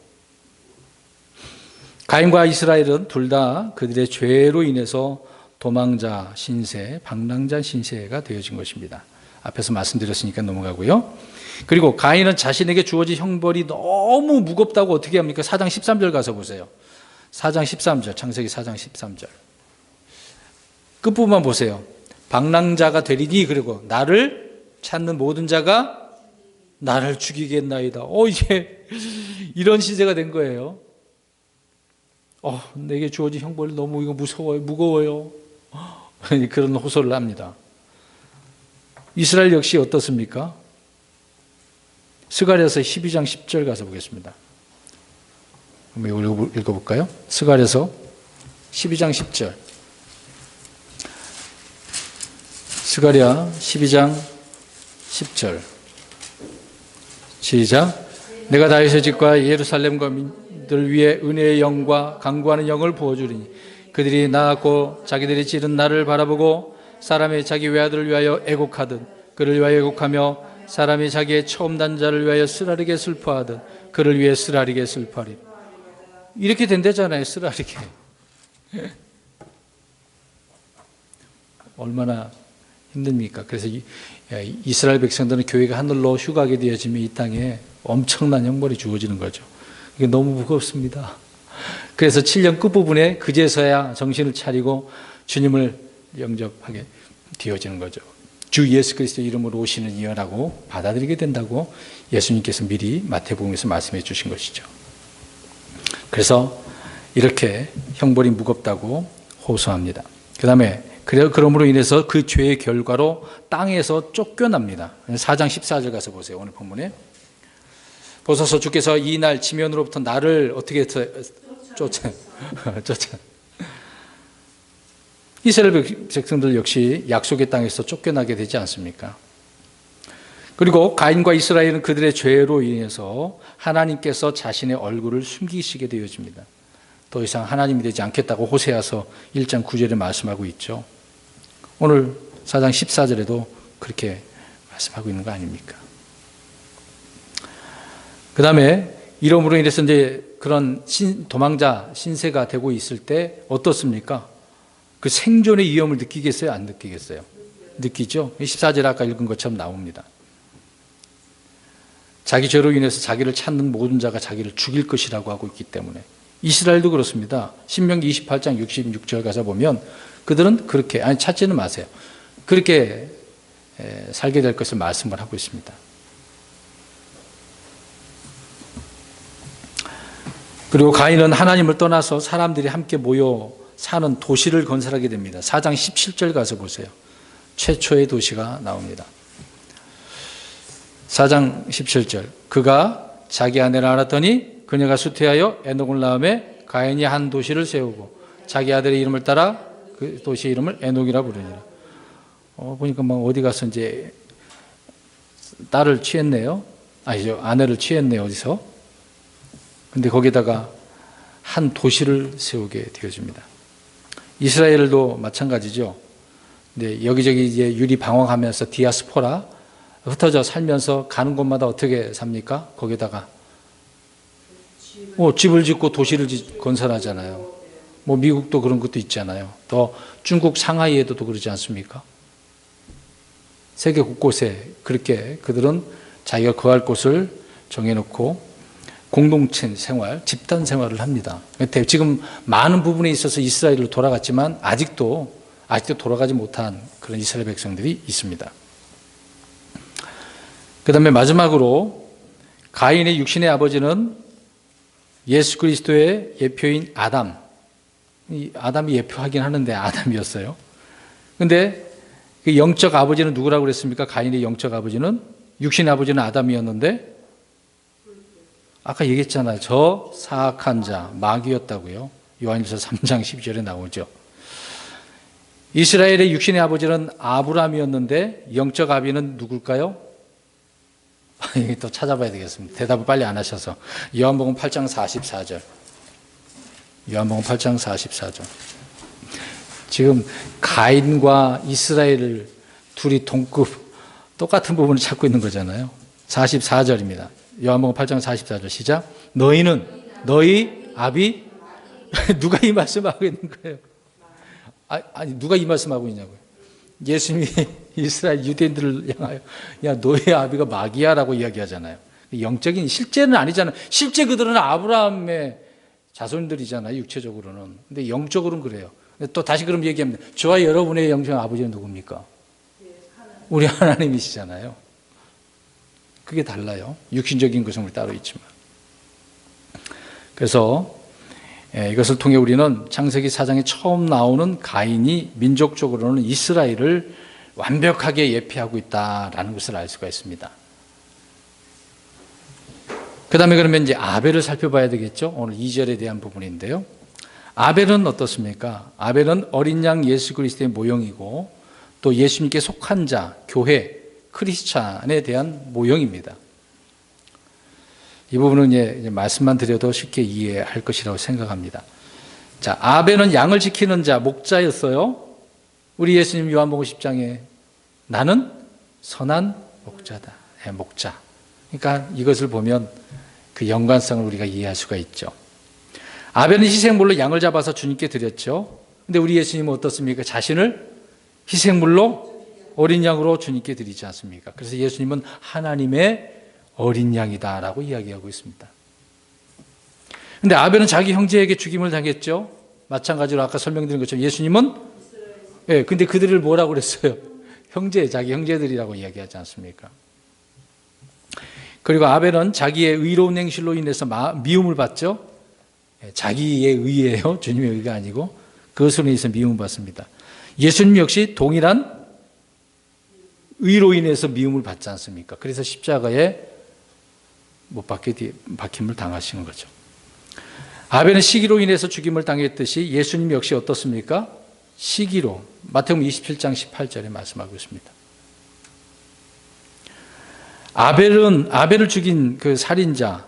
가인과 이스라엘은 둘 다 그들의 죄로 인해서 도망자 신세, 방랑자 신세가 되어진 것입니다. 앞에서 말씀드렸으니까 넘어가고요. 그리고 가인은 자신에게 주어진 형벌이 너무 무겁다고 어떻게 합니까? 4장 13절 가서 보세요. 4장 13절, 창세기 4장 13절. 끝부분만 보세요. 방랑자가 되리니 그리고 나를 찾는 모든 자가 나를 죽이겠나이다. 이제 이런 시제가 된 거예요. 내게 주어진 형벌이 너무 무서워요, 무거워요. 그런 호소를 합니다. 이스라엘 역시 어떻습니까? 스가랴서 12장 10절 가서 보겠습니다. 한번 읽어볼까요? 스가랴서 12장 10절. 스가랴 12장 10절 시작. 내가 다윗의 집과 예루살렘 거민들 위에 은혜의 영과 강구하는 영을 부어주리니 그들이 나았고 자기들이 찌른 나를 바라보고 사람이 자기 외아들을 위하여 애곡하듯 그를 위하여 애곡하며 사람이 자기의 처음 난 자를 위하여 쓰라리게 슬퍼하듯 그를 위해 쓰라리게 슬퍼하리. 이렇게 된다잖아요. 쓰라리게. 얼마나 힘듭니까? 그래서 이스라엘 백성들은 교회가 하늘로 휴가하게 되어지면 이 땅에 엄청난 형벌이 주어지는 거죠. 이게 너무 무겁습니다. 그래서 7년 끝부분에 그제서야 정신을 차리고 주님을 영접하게 되어지는 거죠. 주 예수 그리스도 이름으로 오시는 이여라고 받아들이게 된다고 예수님께서 미리 마태복음에서 말씀해 주신 것이죠. 그래서 이렇게 형벌이 무겁다고 호소합니다. 그 다음에 그러므로 인해서 그 죄의 결과로 땅에서 쫓겨납니다. 4장 14절 가서 보세요. 오늘 본문에 보소서 주께서 이 날 지면으로부터 나를 어떻게 쫓아 이스라엘 백성들 역시 약속의 땅에서 쫓겨나게 되지 않습니까? 그리고 가인과 이스라엘은 그들의 죄로 인해서 하나님께서 자신의 얼굴을 숨기시게 되어집니다. 더 이상 하나님이 되지 않겠다고 호세아서 1장 9절에 말씀하고 있죠. 오늘 4장 14절에도 그렇게 말씀하고 있는 거 아닙니까? 그 다음에 이러므로 인해서 이제 그런 도망자 신세가 되고 있을 때 어떻습니까? 그 생존의 위험을 느끼겠어요? 안 느끼겠어요? 느끼죠? 14절 아까 읽은 것처럼 나옵니다. 자기 죄로 인해서 자기를 찾는 모든 자가 자기를 죽일 것이라고 하고 있기 때문에 이스라엘도 그렇습니다. 신명기 28장 66절 가서 보면 그들은 그렇게 찾지는 마세요. 그렇게 살게 될 것을 말씀을 하고 있습니다. 그리고 가인은 하나님을 떠나서 사람들이 함께 모여 사는 도시를 건설하게 됩니다. 4장 17절 가서 보세요. 최초의 도시가 나옵니다. 4장 17절 그가 자기 아내를 알았더니 그녀가 수태하여 에녹을 낳음에 가인이 한 도시를 세우고 자기 아들의 이름을 따라 그 도시의 이름을 에녹이라 부르니라. 보니까 막 어디 가서 이제 딸을 취했네요. 아니죠. 아내를 취했네요. 어디서. 근데 거기다가 한 도시를 세우게 되어집니다. 이스라엘도 마찬가지죠. 근데 여기저기 이제 유리 방황하면서 디아스포라 흩어져 살면서 가는 곳마다 어떻게 삽니까? 거기다가 집을 짓고 도시를 건설하잖아요. 뭐 미국도 그런 것도 있잖아요. 또 중국 상하이에도 그러지 않습니까? 세계 곳곳에 그렇게 그들은 자기가 거할 곳을 정해놓고 공동체 생활, 집단 생활을 합니다. 지금 많은 부분에 있어서 이스라엘로 돌아갔지만 아직도 돌아가지 못한 그런 이스라엘 백성들이 있습니다. 그 다음에 마지막으로 가인의 육신의 아버지는 예수 그리스도의 예표인 아담. 아담이 예표하긴 하는데 아담이었어요. 그런데 그 영적 아버지는 누구라고 그랬습니까? 가인의 영적 아버지는 육신의 아버지는 아담이었는데 아까 얘기했잖아요. 저 사악한 자 마귀였다고요. 요한일서 3장 12절에 나오죠. 이스라엘의 육신의 아버지는 아브라함이었는데 영적 아비는 누굴까요? 이게 또 찾아봐야 되겠습니다. 대답을 빨리 안 하셔서. 요한복음 8장 44절. 요한복음 8장 44절. 지금 가인과 이스라엘을 둘이 동급 똑같은 부분을 찾고 있는 거잖아요. 44절입니다. 요한복음 8장 44절 시작. 너희는 너희 아비 누가 이 말씀하고 있는 거예요? 아니 누가 이 말씀하고 있냐고요. 예수님이 이스라엘 유대인들을 향하여 야 너희 아비가 마귀야라고 이야기하잖아요. 영적인 실제는 아니잖아요. 실제 그들은 아브라함의 자손들이잖아요. 육체적으로는. 근데 영적으로는 그래요. 또 다시 그럼 얘기합니다. 저와 여러분의 영적 아버지는 누굽니까? 우리 하나님이시잖아요. 그게 달라요. 육신적인 구성물 따로 있지만. 그래서 이것을 통해 우리는 창세기 4장에 처음 나오는 가인이 민족적으로는 이스라엘을 완벽하게 예표하고 있다라는 것을 알 수가 있습니다. 그 다음에 그러면 이제 아벨을 살펴봐야 되겠죠. 오늘 2절에 대한 부분인데요. 아벨은 어떻습니까? 아벨은 어린 양 예수 그리스도의 모형이고 또 예수님께 속한 자, 교회, 크리스찬에 대한 모형입니다. 이 부분은 이제 말씀만 드려도 쉽게 이해할 것이라고 생각합니다. 자, 아벨은 양을 지키는 자, 목자였어요. 우리 예수님 요한복음 10장에 나는 선한 목자다. 목자. 그러니까 이것을 보면 그 연관성을 우리가 이해할 수가 있죠. 아벨은 희생물로 양을 잡아서 주님께 드렸죠. 근데 우리 예수님은 어떻습니까? 자신을 희생물로 어린 양으로 주님께 드리지 않습니까? 그래서 예수님은 하나님의 어린 양이다라고 이야기하고 있습니다. 근데 아벨은 자기 형제에게 죽임을 당했죠. 마찬가지로 아까 설명드린 것처럼 예수님은 근데 그들을 뭐라고 그랬어요? 자기 형제들이라고 이야기하지 않습니까? 그리고 아벨은 자기의 의로운 행실로 인해서 미움을 받죠. 자기의 의예요. 주님의 의가 아니고 그것으로 인해서 미움을 받습니다. 예수님 역시 동일한 의로 인해서 미움을 받지 않습니까? 그래서 십자가에 못 박힘을 당하시는 거죠. 아벨은 시기로 인해서 죽임을 당했듯이 예수님 역시 어떻습니까? 시기로. 마태복음 27장 18절에 말씀하고 있습니다. 아벨을 죽인 그 살인자,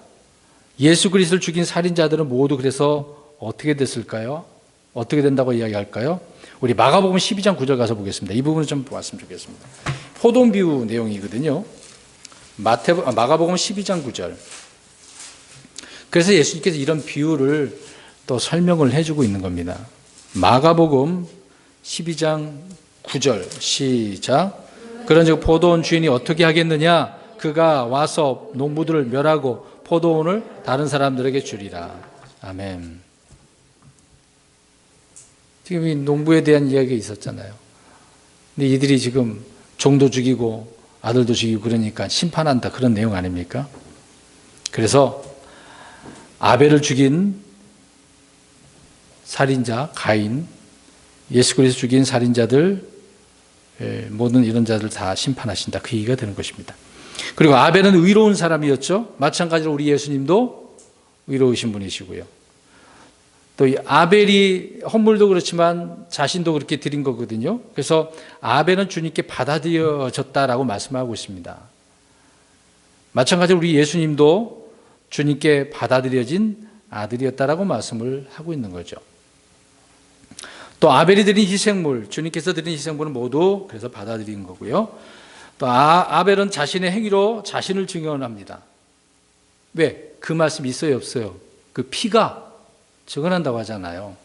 예수 그리스도를 죽인 살인자들은 모두 그래서 어떻게 됐을까요? 어떻게 된다고 이야기할까요? 우리 마가복음 12장 9절 가서 보겠습니다. 이 부분을 좀 보았으면 좋겠습니다. 포도원 비유 내용이거든요. 마가복음 12장 9절. 그래서 예수님께서 이런 비유를 또 설명을 해주고 있는 겁니다. 마가복음 12장 9절 시작. 그런즉 포도원 주인이 어떻게 하겠느냐? 그가 와서 농부들을 멸하고 포도원을 다른 사람들에게 주리라. 아멘. 지금 이 농부에 대한 이야기가 있었잖아요. 근데 이들이 지금 종도 죽이고 아들도 죽이고 그러니까 심판한다, 그런 내용 아닙니까? 그래서 아벨을 죽인 살인자 가인, 예수 그리스도 죽인 살인자들, 모든 이런 자들 다 심판하신다, 그 얘기가 되는 것입니다. 그리고 아벨은 의로운 사람이었죠. 마찬가지로 우리 예수님도 의로우신 분이시고요. 또 이 아벨이 헌물도 그렇지만 자신도 그렇게 드린 거거든요. 그래서 아벨은 주님께 받아들여졌다라고 말씀하고 있습니다. 마찬가지로 우리 예수님도 주님께 받아들여진 아들이었다라고 말씀을 하고 있는 거죠. 또 아벨이 드린 희생물, 주님께서 드린 희생물은 모두 그래서 받아들인 거고요. 또 아벨은 자신의 행위로 자신을 증언합니다. 왜? 그 말씀이 있어요, 없어요? 그 피가 증언한다고 하잖아요.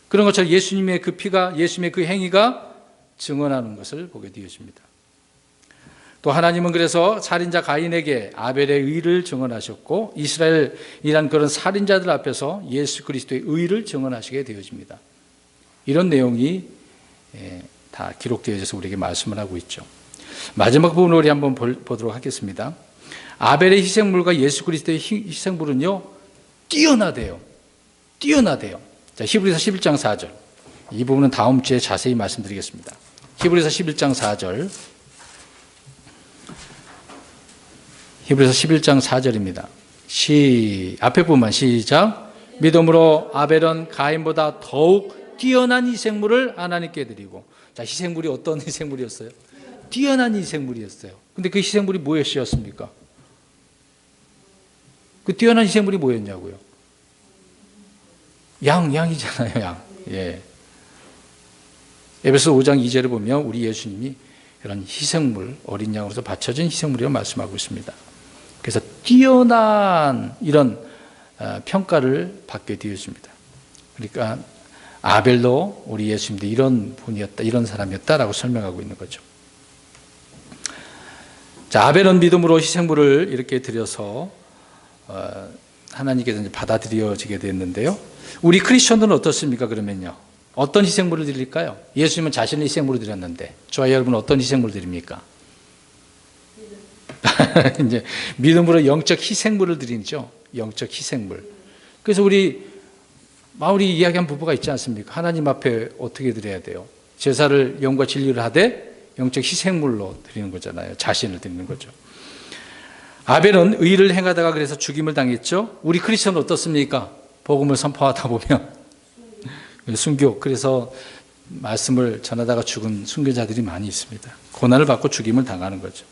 그런 것처럼 예수님의 그 피가, 예수님의 그 행위가 증언하는 것을 보게 되어집니다. 또 하나님은 그래서 살인자 가인에게 아벨의 의를 증언하셨고 이스라엘이란 그런 살인자들 앞에서 예수 그리스도의 의를 증언하시게 되어집니다. 이런 내용이 다 기록되어져서 우리에게 말씀을 하고 있죠. 마지막 부분을 우리 한번 보도록 하겠습니다. 아벨의 희생물과 예수 그리스도의 희생물은요, 뛰어나대요. 자, 히브리서 11장 4절. 이 부분은 다음 주에 자세히 말씀드리겠습니다. 히브리서 11장 4절. 히브리서 11장 4절입니다. 앞에 부분만 시작. 믿음으로 아벨은 가인보다 더욱 뛰어난 희생물을 하나님께 드리고. 자, 희생물이 어떤 희생물이었어요? 뛰어난 희생물이었어요. 근데 그 희생물이 무엇이었습니까? 그 뛰어난 희생물이 뭐였냐고요? 양이잖아요, 양. 예. 에베소 5장 2절을 보면 우리 예수님이 이런 희생물, 어린 양으로서 바쳐진 희생물이라고 말씀하고 있습니다. 그래서 뛰어난 이런 평가를 받게 되어집니다. 그러니까 아벨도 우리 예수님도 이런 분이었다, 이런 사람이었다라고 설명하고 있는 거죠. 자, 아벨은 믿음으로 희생물을 이렇게 드려서 하나님께서 이제 받아들여지게 됐는데요. 우리 크리스천들은 어떻습니까? 그러면요, 어떤 희생물을 드릴까요? 예수님은 자신의 희생물을 드렸는데 저와 여러분은 어떤 희생물을 드립니까? 이제 믿음으로 영적 희생물을 드리죠. 영적 희생물. 그래서 우리 이야기한 부부가 있지 않습니까? 하나님 앞에 어떻게 드려야 돼요? 제사를 영과 진리를 하되 영적 희생물로 드리는 거잖아요. 자신을 드리는 거죠. 아벨은 의를 행하다가 그래서 죽임을 당했죠. 우리 크리스천은 어떻습니까? 복음을 선포하다 보면 순교. 그래서 말씀을 전하다가 죽은 순교자들이 많이 있습니다. 고난을 받고 죽임을 당하는 거죠.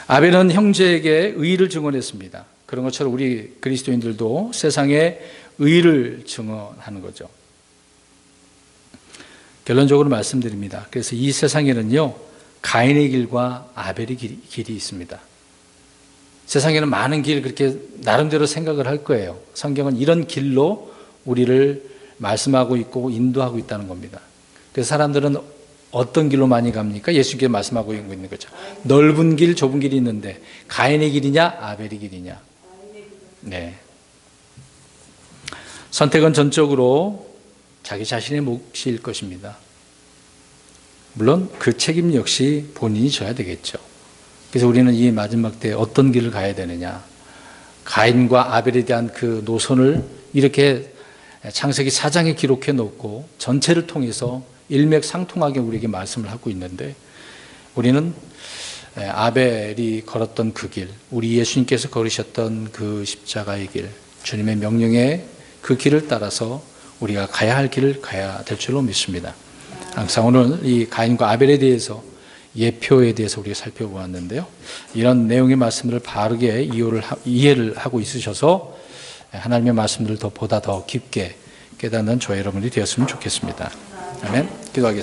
아벨은 형제에게 의의를 증언했습니다. 그런 것처럼 우리 그리스도인들도 세상에 의의를 증언하는 거죠. 결론적으로 말씀드립니다. 그래서 이 세상에는요, 가인의 길과 아벨의 길이 있습니다. 세상에는 많은 길 그렇게 나름대로 생각을 할 거예요. 성경은 이런 길로 우리를 말씀하고 있고 인도하고 있다는 겁니다. 그래서 사람들은 어떤 길로 많이 갑니까? 예수님께서 말씀하고 있는 거죠. 넓은 길, 좁은 길이 있는데 가인의 길이냐, 아벨의 길이냐. 네. 선택은 전적으로 자기 자신의 몫일 것입니다. 물론 그 책임 역시 본인이 져야 되겠죠. 그래서 우리는 이 마지막 때 어떤 길을 가야 되느냐. 가인과 아벨에 대한 그 노선을 이렇게 창세기 4장에 기록해 놓고 전체를 통해서 일맥상통하게 우리에게 말씀을 하고 있는데, 우리는 아벨이 걸었던 그 길, 우리 예수님께서 걸으셨던 그 십자가의 길, 주님의 명령에 그 길을 따라서 우리가 가야 할 길을 가야 될 줄로 믿습니다. 항상 오늘 이 가인과 아벨에 대해서, 예표에 대해서 우리가 살펴보았는데요. 이런 내용의 말씀들을 바르게 이해를 하고 있으셔서 하나님의 말씀들을 보다 더 깊게 깨닫는 저희 여러분이 되었으면 좋겠습니다. 아멘. 기도하겠습니다.